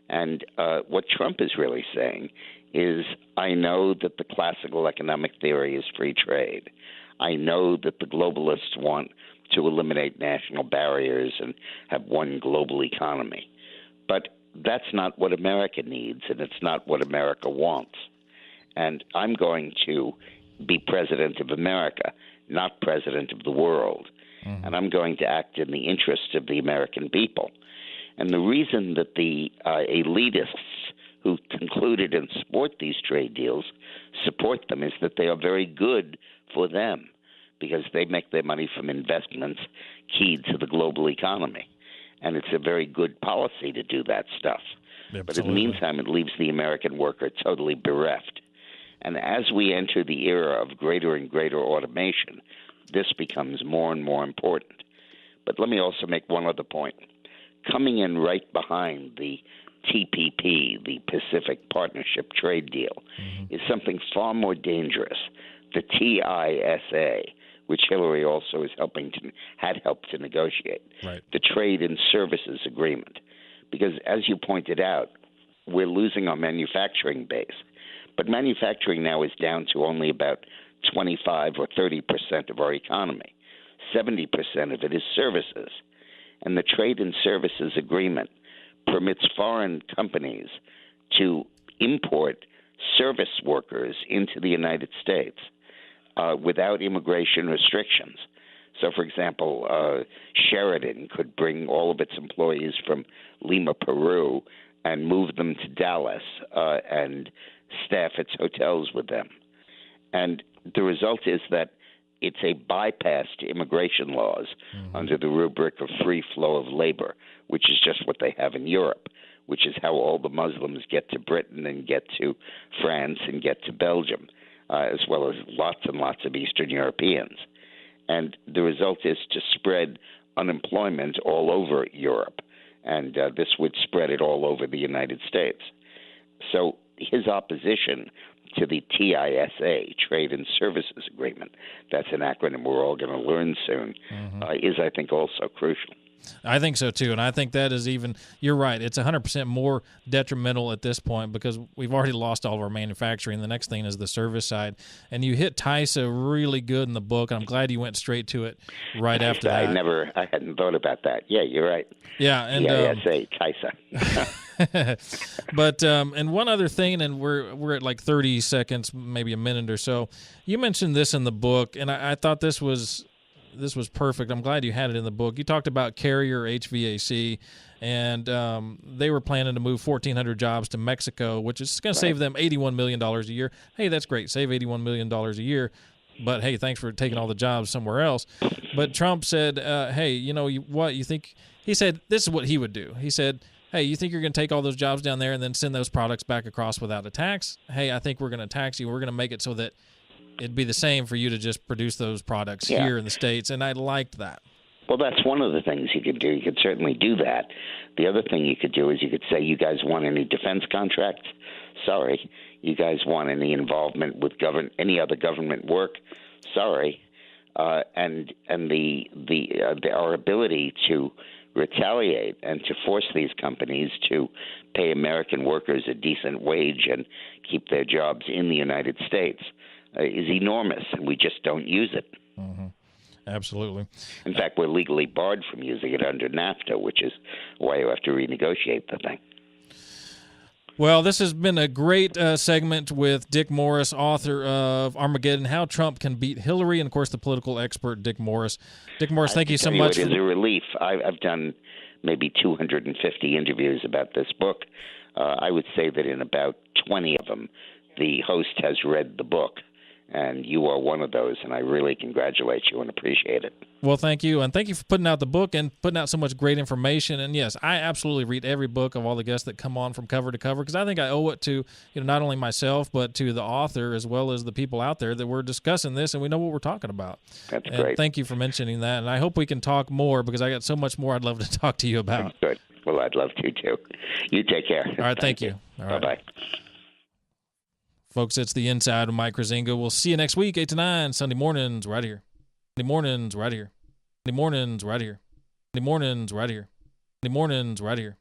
And what Trump is really saying is, I know that the classical economic theory is free trade. I know that the globalists want to eliminate national barriers and have one global economy. But that's not what America needs, and it's not what America wants. And I'm going to be president of America, not president of the world. Mm-hmm. And I'm going to act in the interests of the American people. And the reason that the elitists who concluded and support these trade deals support them is that they are very good for them, because they make their money from investments keyed to the global economy. And it's a very good policy to do that stuff. Absolutely. But in the meantime, it leaves the American worker totally bereft. And as we enter the era of greater and greater automation, this becomes more and more important. But let me also make one other point. Coming in right behind the TPP, the Pacific Partnership Trade Deal, is something far more dangerous, the TISA, which Hillary also is had helped to negotiate, the Trade and Services Agreement. Because as you pointed out, we're losing our manufacturing base. But manufacturing now is down to only about 25 or 30% of our economy. 70% of it is services. And the Trade and Services Agreement permits foreign companies to import service workers into the United States without immigration restrictions. So, for example, Sheridan could bring all of its employees from Lima, Peru, and move them to Dallas and staff its hotels with them. And the result is that it's a bypass to immigration laws under the rubric of free flow of labor, which is just what they have in Europe, which is how all the Muslims get to Britain and get to France and get to Belgium, as well as lots and lots of Eastern Europeans. And the result is to spread unemployment all over Europe, and this would spread it all over the United States. So his opposition to the TISA, Trade and Services Agreement, that's an acronym we're all going to learn soon, is, I think, also crucial. I think so, too, and I think that is even – you're right. It's 100% more detrimental at this point because we've already lost all of our manufacturing. The next thing is the service side. And you hit TISA really good in the book, and I'm glad you went straight to it right after that. I hadn't thought about that. Yeah, you're right. Yeah. And TISA. But and one other thing, and we're at like 30 seconds, maybe a minute or so. You mentioned this in the book, and I thought this was perfect. I'm glad you had it in the book. You talked about Carrier HVAC, and they were planning to move 1,400 jobs to Mexico, which is going to save them $81 million a year. Hey, that's great. Save $81 million a year. But, hey, thanks for taking all the jobs somewhere else. But Trump said, hey, you know what? You think – he said this is what he would do. He said, hey, you think you're going to take all those jobs down there and then send those products back across without a tax? Hey, I think we're going to tax you. We're going to make it so that it'd be the same for you to just produce those products here in the States, and I liked that. Well, that's one of the things you could do. You could certainly do that. The other thing you could do is you could say, you guys want any defense contracts? Sorry. You guys want any involvement with any other government work? Sorry. And our ability to retaliate and to force these companies to pay American workers a decent wage and keep their jobs in the United States is enormous, and we just don't use it. Absolutely. In fact, we're legally barred from using it under NAFTA, which is why you have to renegotiate the thing. Well, this has been a great segment with Dick Morris, author of Armageddon, How Trump Can Beat Hillary, and, of course, the political expert Dick Morris. Dick Morris, thank you so much. It is a relief. I've done maybe 250 interviews about this book. I would say that in about 20 of them, the host has read the book, and you are one of those, and I really congratulate you and appreciate it. Well, thank you, and thank you for putting out the book and putting out so much great information. And, yes, I absolutely read every book of all the guests that come on from cover to cover because I think I owe it to not only myself but to the author as well as the people out there that we're discussing this and we know what we're talking about. That's and great. Thank you for mentioning that, and I hope we can talk more because I got so much more I'd love to talk to you about. Good. Well, I'd love to, too. You take care. All right, thank you. All right. Bye-bye. Folks, it's The Inside with Mike Kruizinga. We'll see you next week, 8 to 9, Sunday mornings right here. Sunday mornings right here. Sunday mornings right here. Sunday mornings right here. Sunday mornings right here.